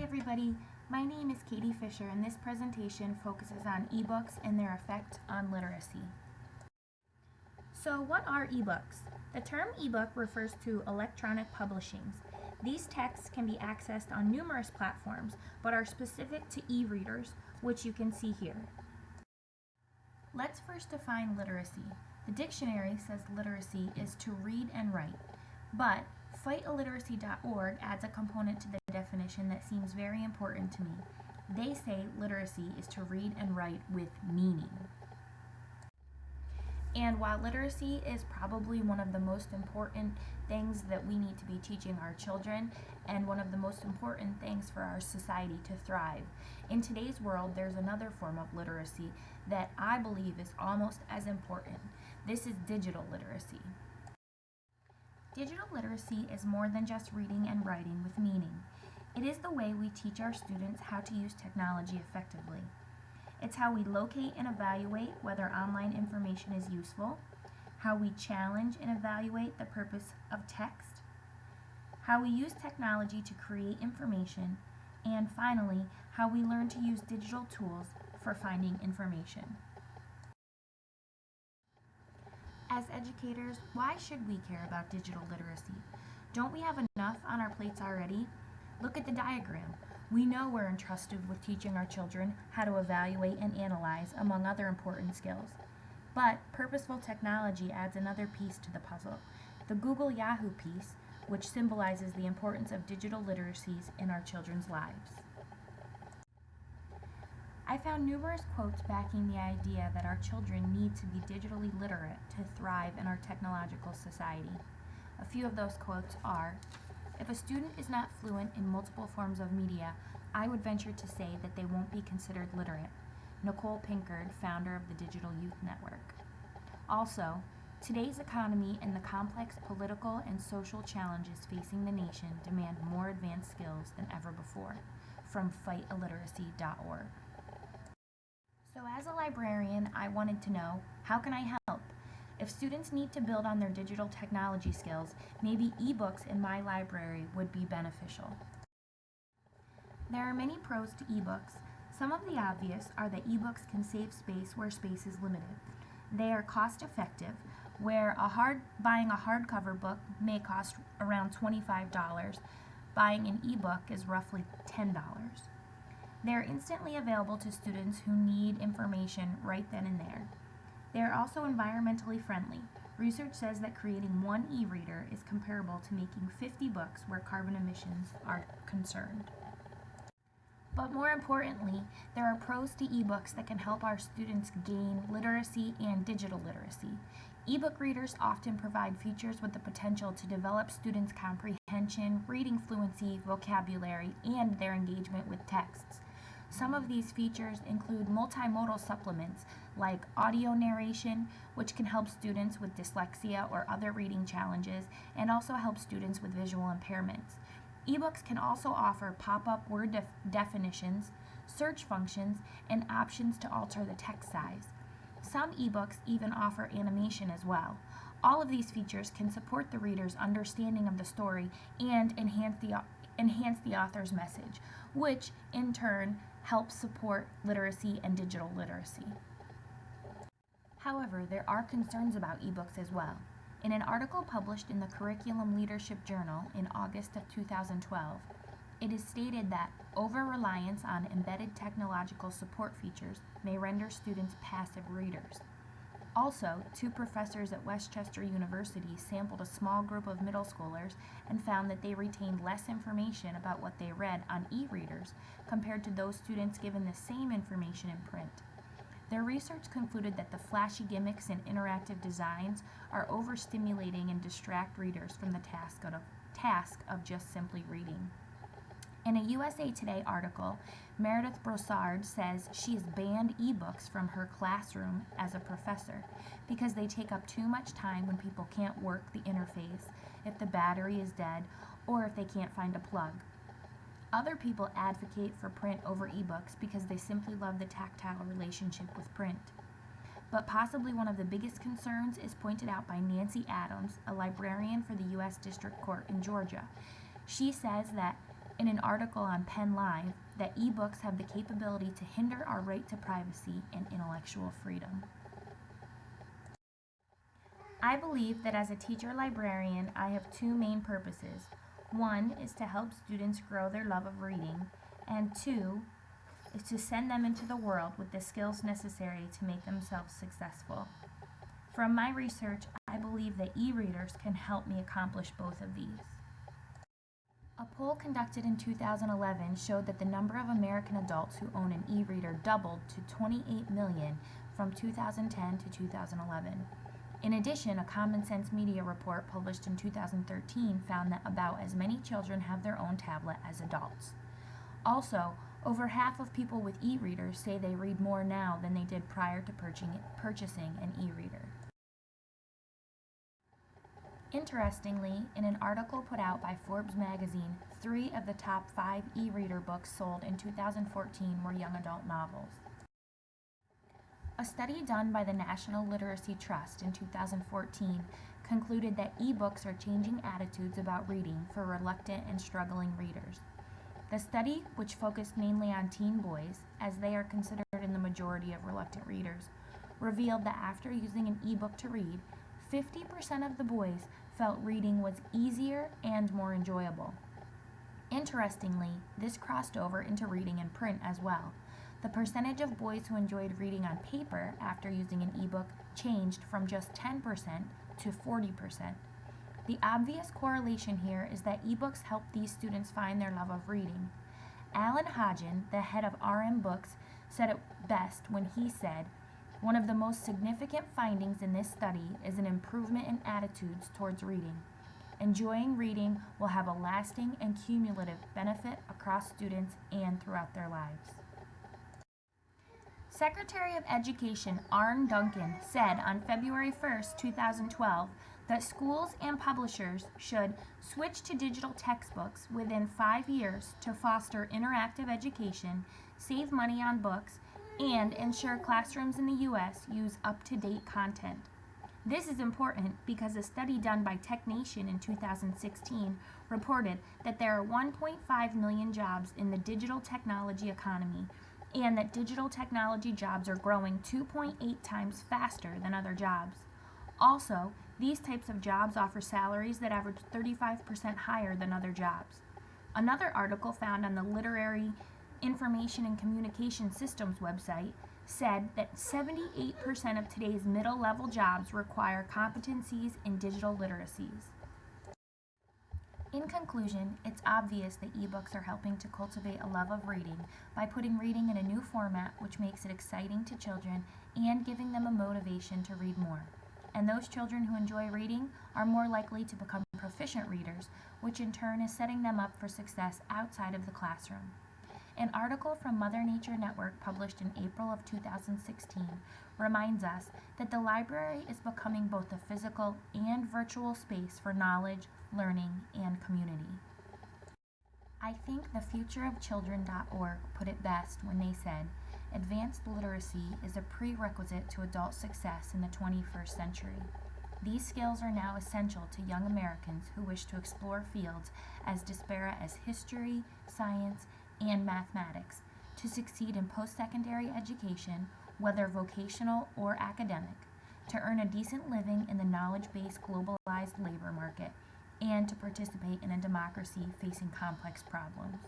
everybody, my name is Katie Fisher and this presentation focuses on ebooks and their effect on literacy. So what are ebooks? The term ebook refers to electronic publishings. These texts can be accessed on numerous platforms but are specific to e-readers, which you can see here. Let's first define literacy. The dictionary says literacy is to read and write, but fightilliteracy.org adds a component to the definition that seems very important to me. They say literacy is to read and write with meaning. And while literacy is probably one of the most important things that we need to be teaching our children and one of the most important things for our society to thrive, in today's world there's another form of literacy that I believe is almost as important. This is digital literacy. Digital literacy is more than just reading and writing with meaning. It is the way we teach our students how to use technology effectively. It's how we locate and evaluate whether online information is useful, how we challenge and evaluate the purpose of text, how we use technology to create information, and finally, how we learn to use digital tools for finding information. As educators, why should we care about digital literacy? Don't we have enough on our plates already? Look at the diagram. We know we're entrusted with teaching our children how to evaluate and analyze, among other important skills. But purposeful technology adds another piece to the puzzle, the Google Yahoo piece, which symbolizes the importance of digital literacies in our children's lives. I found numerous quotes backing the idea that our children need to be digitally literate to thrive in our technological society. A few of those quotes are, "If a student is not fluent in multiple forms of media, I would venture to say that they won't be considered literate." Nicole Pinkard, founder of the Digital Youth Network. Also, today's economy and the complex political and social challenges facing the nation demand more advanced skills than ever before, from fightilliteracy.org. So as a librarian, I wanted to know, how can I help? If students need to build on their digital technology skills, maybe ebooks in my library would be beneficial. There are many pros to ebooks. Some of the obvious are that ebooks can save space where space is limited. They are cost effective, where buying a hardcover book may cost around $25. Buying an ebook is roughly $10. They are instantly available to students who need information right then and there. They are also environmentally friendly. Research says that creating one e-reader is comparable to making 50 books where carbon emissions are concerned. But more importantly, there are pros to ebooks that can help our students gain literacy and digital literacy. Ebook readers often provide features with the potential to develop students' comprehension, reading fluency, vocabulary, and their engagement with texts. Some of these features include multimodal supplements like audio narration, which can help students with dyslexia or other reading challenges, and also help students with visual impairments. Ebooks can also offer pop-up word definitions, search functions, and options to alter the text size. Some ebooks even offer animation as well. All of these features can support the reader's understanding of the story and enhance the author's message, which in turn helps support literacy and digital literacy. However, there are concerns about ebooks as well. In an article published in the Curriculum Leadership Journal in August of 2012, it is stated that over-reliance on embedded technological support features may render students passive readers. Also, 2 professors at Westchester University sampled a small group of middle schoolers and found that they retained less information about what they read on e-readers compared to those students given the same information in print. Their research concluded that the flashy gimmicks and interactive designs are overstimulating and distract readers from the task of just simply reading. In a USA Today article, Meredith Broussard says she has banned ebooks from her classroom as a professor because they take up too much time when people can't work the interface, if the battery is dead, or if they can't find a plug. Other people advocate for print over ebooks because they simply love the tactile relationship with print. But possibly one of the biggest concerns is pointed out by Nancy Adams, a librarian for the U.S. District Court in Georgia. She says that in an article on Penn Live that ebooks have the capability to hinder our right to privacy and intellectual freedom. I believe that as a teacher librarian, I have two main purposes. One is to help students grow their love of reading, and two is to send them into the world with the skills necessary to make themselves successful. From my research, I believe that e-readers can help me accomplish both of these. A poll conducted in 2011 showed that the number of American adults who own an e-reader doubled to 28 million from 2010 to 2011. In addition, a Common Sense Media report published in 2013 found that about as many children have their own tablet as adults. Also, over half of people with e-readers say they read more now than they did prior to purchasing an e-reader. Interestingly, in an article put out by Forbes magazine, 3 of the top 5 e-reader books sold in 2014 were young adult novels. A study done by the National Literacy Trust in 2014 concluded that ebooks are changing attitudes about reading for reluctant and struggling readers. The study, which focused mainly on teen boys, as they are considered in the majority of reluctant readers, revealed that after using an ebook to read, 50% of the boys felt reading was easier and more enjoyable. Interestingly, this crossed over into reading in print as well. The percentage of boys who enjoyed reading on paper after using an ebook changed from just 10% to 40%. The obvious correlation here is that ebooks help these students find their love of reading. Alan Hodgen, the head of RM Books, said it best when he said, "One of the most significant findings in this study is an improvement in attitudes towards reading. Enjoying reading will have a lasting and cumulative benefit across students and throughout their lives." Secretary of Education Arne Duncan said on February 1, 2012, that schools and publishers should switch to digital textbooks within 5 years to foster interactive education, save money on books, and ensure classrooms in the U.S. use up-to-date content. This is important because a study done by TechNation in 2016 reported that there are 1.5 million jobs in the digital technology economy, and that digital technology jobs are growing 2.8 times faster than other jobs. Also, these types of jobs offer salaries that average 35% higher than other jobs. Another article found on the Literary Information and Communication Systems website said that 78% of today's middle-level jobs require competencies in digital literacies. In conclusion, it's obvious that ebooks are helping to cultivate a love of reading by putting reading in a new format which makes it exciting to children and giving them a motivation to read more. And those children who enjoy reading are more likely to become proficient readers, which in turn is setting them up for success outside of the classroom. An article from Mother Nature Network published in April of 2016 reminds us that the library is becoming both a physical and virtual space for knowledge, learning, and community. I think thefutureofchildren.org put it best when they said, "Advanced literacy is a prerequisite to adult success in the 21st century. These skills are now essential to young Americans who wish to explore fields as disparate as history, science, and mathematics, to succeed in post-secondary education, whether vocational or academic, to earn a decent living in the knowledge-based globalized labor market, and to participate in a democracy facing complex problems."